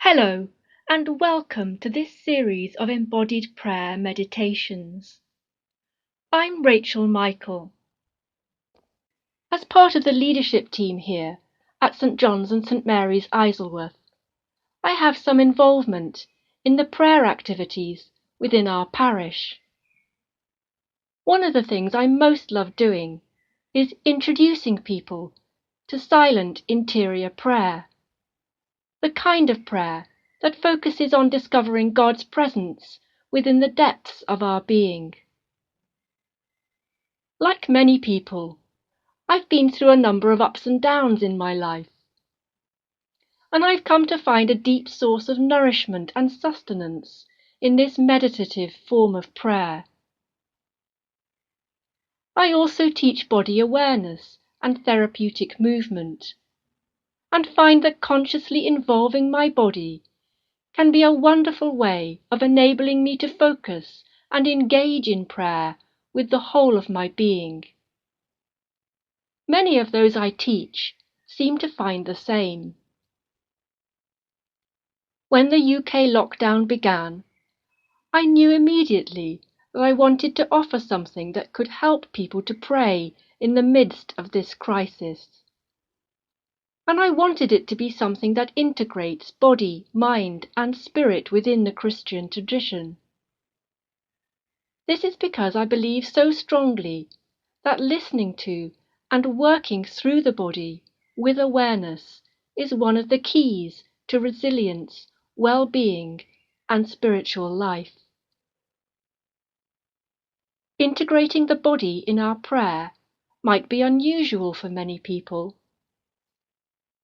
Hello, and welcome to this series of embodied prayer meditations. I'm Rachelmichael. As part of the leadership team here at St John's and St Mary's Isleworth, I have some involvement in the prayer activities within our parish. One of the things I most love doing is introducing people to silent interior prayer, the kind of prayer that focuses on discovering God's presence within the depths of our being. Like many people, I've been through a number of ups and downs in my life, and I've come to find a deep source of nourishment and sustenance in this meditative form of prayer. I also teach body awareness and therapeutic movement, and find that consciously involving my body can be a wonderful way of enabling me to focus and engage in prayer with the whole of my being. Many of those I teach seem to find the same. When the UK lockdown began, I knew immediately that I wanted to offer something that could help people to pray in the midst of this crisis. And I wanted it to be something that integrates body, mind, and spirit within the Christian tradition. This is because I believe so strongly that listening to and working through the body with awareness is one of the keys to resilience, well-being, and spiritual life. Integrating the body in our prayer might be unusual for many people.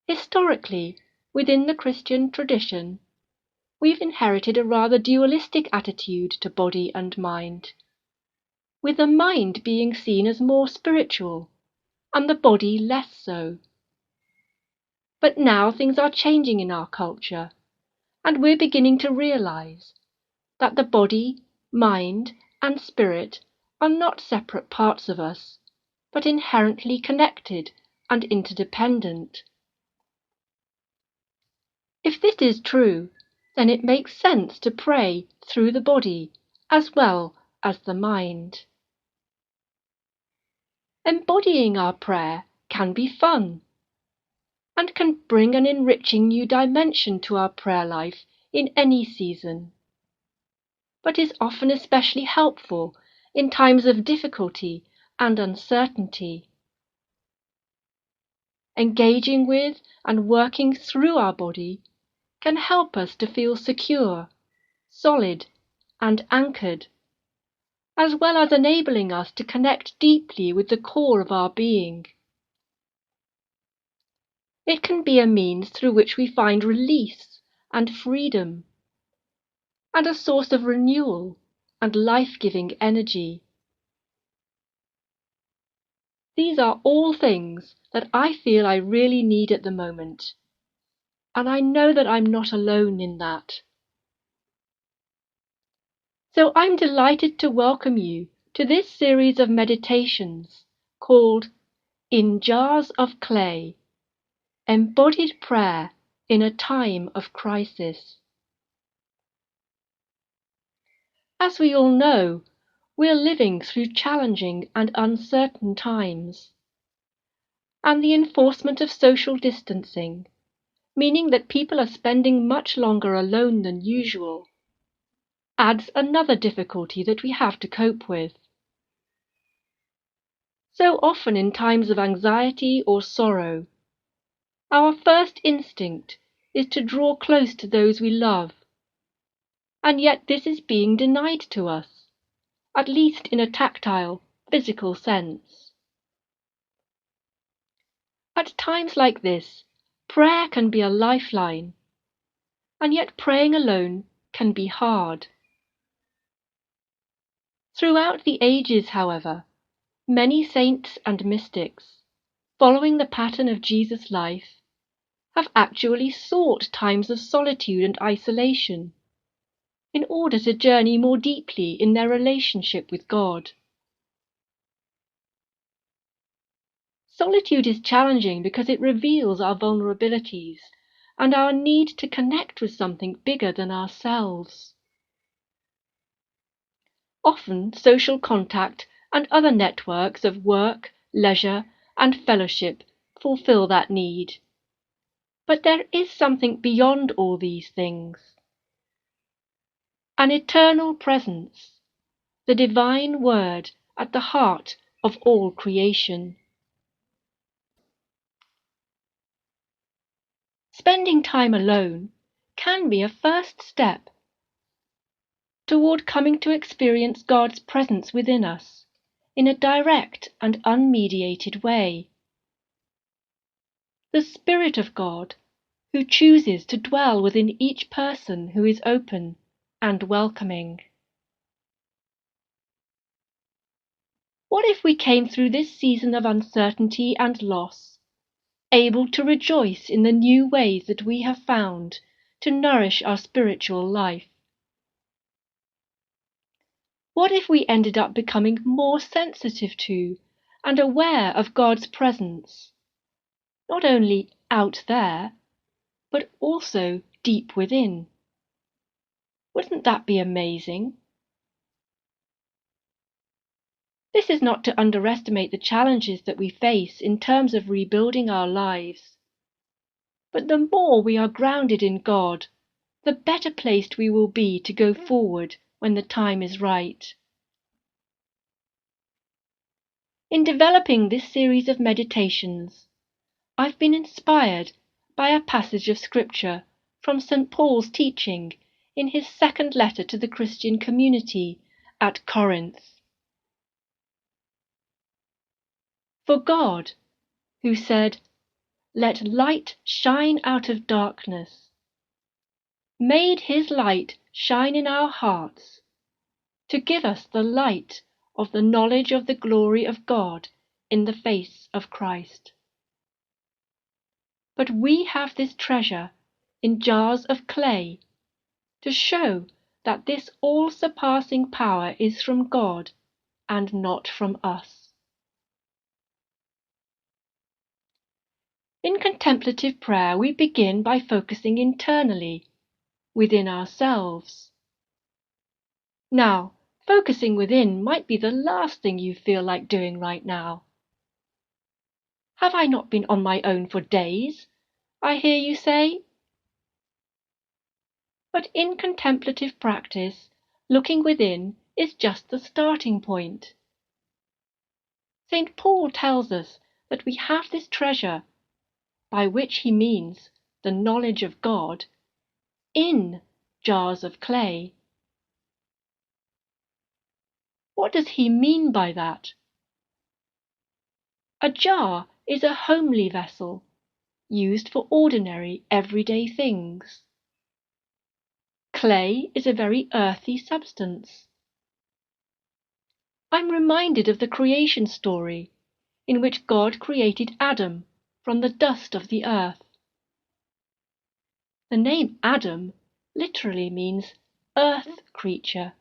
Historically, within the Christian tradition, we've inherited a rather dualistic attitude to body and mind, with the mind being seen as more spiritual and the body less so. But now things are changing in our culture, and we're beginning to realize that the body, mind, and spirit are not separate parts of us, but inherently connected and interdependent. If this is true, then it makes sense to pray through the body as well as the mind. Embodying our prayer can be fun, and can bring an enriching new dimension to our prayer life in any season, but is often especially helpful in times of difficulty and uncertainty. Engaging with and working through our body can help us to feel secure, solid, and anchored, as well as enabling us to connect deeply with the core of our being. It can be a means through which we find release and freedom, and a source of renewal and life-giving energy. These are all things that I feel I really need at the moment, and I know that I'm not alone in that. So I'm delighted to welcome you to this series of meditations called In Jars of Clay, Embodied Prayer in a Time of Crisis. As we all know, we're living through challenging and uncertain times, and the enforcement of social distancing, meaning that people are spending much longer alone than usual, adds another difficulty that we have to cope with. So often in times of anxiety or sorrow, our first instinct is to draw close to those we love, and yet this is being denied to us, at least in a tactile, physical sense. At times like this, prayer can be a lifeline, and yet praying alone can be hard. Throughout the ages, however, many saints and mystics, following the pattern of Jesus' life, have actually sought times of solitude and isolation in order to journey more deeply in their relationship with God. Solitude is challenging because it reveals our vulnerabilities and our need to connect with something bigger than ourselves. Often social contact and other networks of work, leisure, and fellowship fulfill that need. But there is something beyond all these things. An eternal presence, the divine word at the heart of all creation. Spending time alone can be a first step toward coming to experience God's presence within us in a direct and unmediated way. The Spirit of God, who chooses to dwell within each person who is open and welcoming. What if we came through this season of uncertainty and loss, able to rejoice in the new ways that we have found to nourish our spiritual life? What if we ended up becoming more sensitive to and aware of God's presence, not only out there, but also deep within? Wouldn't that be amazing? This is not to underestimate the challenges that we face in terms of rebuilding our lives. But the more we are grounded in God, the better placed we will be to go forward when the time is right. In developing this series of meditations, I've been inspired by a passage of Scripture from St. Paul's teaching in his second letter to the Christian community at Corinth. For God, who said, "Let light shine out of darkness," made his light shine in our hearts to give us the light of the knowledge of the glory of God in the face of Christ. But we have this treasure in jars of clay to show that this all-surpassing power is from God and not from us. In contemplative prayer, we begin by focusing internally, within ourselves. Now, focusing within might be the last thing you feel like doing right now. Have I not been on my own for days? I hear you say. But in contemplative practice, looking within is just the starting point. St. Paul tells us that we have this treasure, by which he means the knowledge of God, in jars of clay. What does he mean by that? A jar is a homely vessel, used for ordinary, everyday things. Clay is a very earthy substance. I'm reminded of the creation story, in which God created Adam from the dust of the earth. The name Adam literally means earth creature.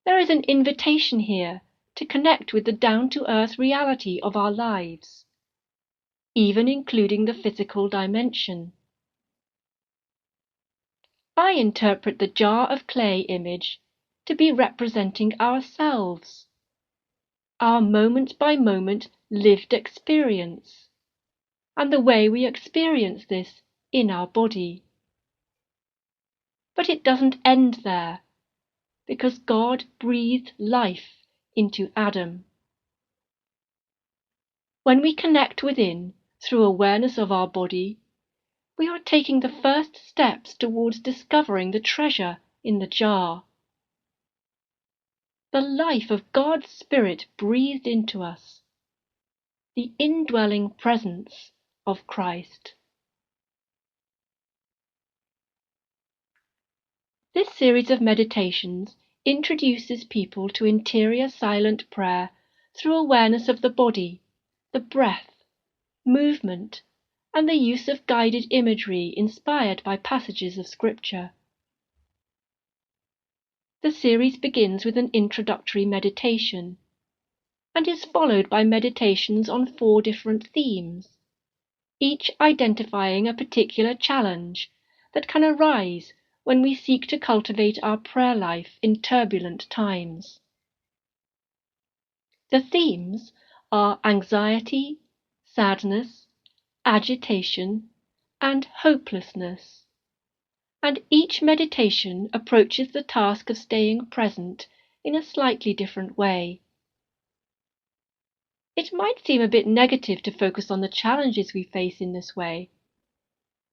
There is an invitation here to connect with the down-to-earth reality of our lives, even including the physical dimension. I interpret the jar of clay image to be representing ourselves, our moment-by-moment lived experience, and the way we experience this in our body. But it doesn't end there, because God breathed life into Adam. When we connect within through awareness of our body, we are taking the first steps towards discovering the treasure in the jar. The life of God's Spirit breathed into us, the indwelling presence of Christ. This series of meditations introduces people to interior silent prayer through awareness of the body, the breath, movement, and the use of guided imagery inspired by passages of Scripture. The series begins with an introductory meditation and is followed by meditations on 4 different themes: each identifying a particular challenge that can arise when we seek to cultivate our prayer life in turbulent times. The themes are anxiety, sadness, agitation, and hopelessness, and each meditation approaches the task of staying present in a slightly different way. It might seem a bit negative to focus on the challenges we face in this way,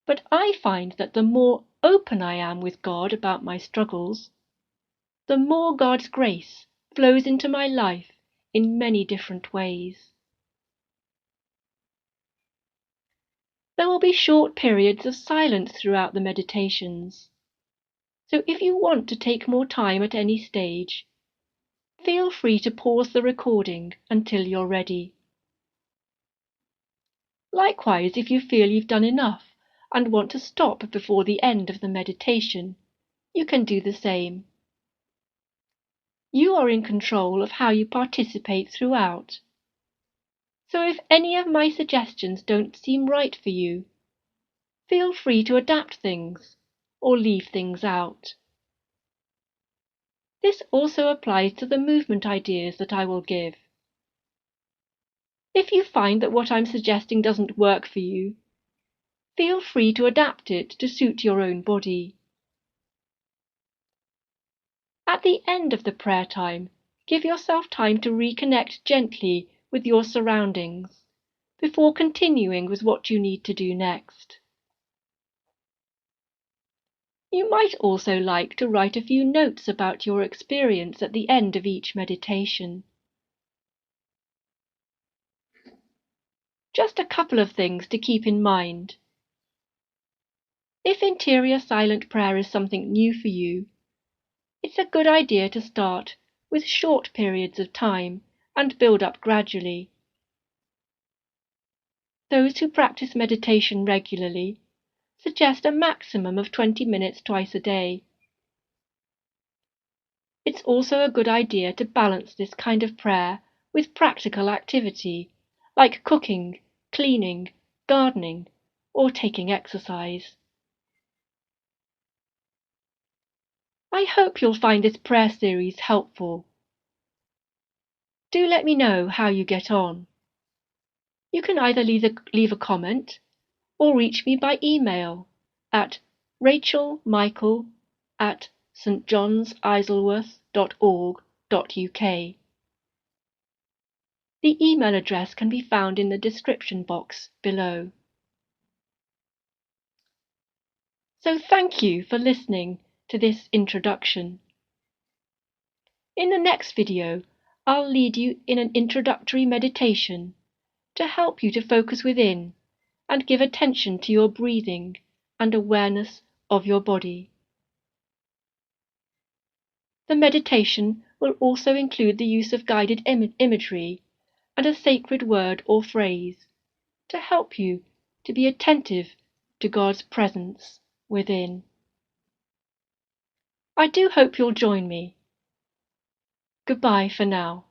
but I find that the more open I am with God about my struggles, the more God's grace flows into my life in many different ways. There will be short periods of silence throughout the meditations, so if you want to take more time at any stage, feel free to pause the recording until you're ready. Likewise, if you feel you've done enough and want to stop before the end of the meditation, you can do the same. You are in control of how you participate throughout. So if any of my suggestions don't seem right for you, feel free to adapt things or leave things out. This also applies to the movement ideas that I will give. If you find that what I'm suggesting doesn't work for you, feel free to adapt it to suit your own body. At the end of the prayer time, give yourself time to reconnect gently with your surroundings before continuing with what you need to do next. You might also like to write a few notes about your experience at the end of each meditation. Just a couple of things to keep in mind. If interior silent prayer is something new for you, it's a good idea to start with short periods of time and build up gradually. Those who practice meditation regularly suggest a maximum of 20 minutes twice a day. It's also a good idea to balance this kind of prayer with practical activity, like cooking, cleaning, gardening, or taking exercise. I hope you'll find this prayer series helpful. Do let me know how you get on. You can either leave a comment or reach me by email at rachelmichael@stjohnsisleworth.org.uk. The email address can be found in the description box below. So thank you for listening to this introduction. In the next video, I'll lead you in an introductory meditation to help you to focus within and give attention to your breathing and awareness of your body. The meditation will also include the use of guided imagery and a sacred word or phrase to help you to be attentive to God's presence within. I do hope you'll join me. Goodbye for now.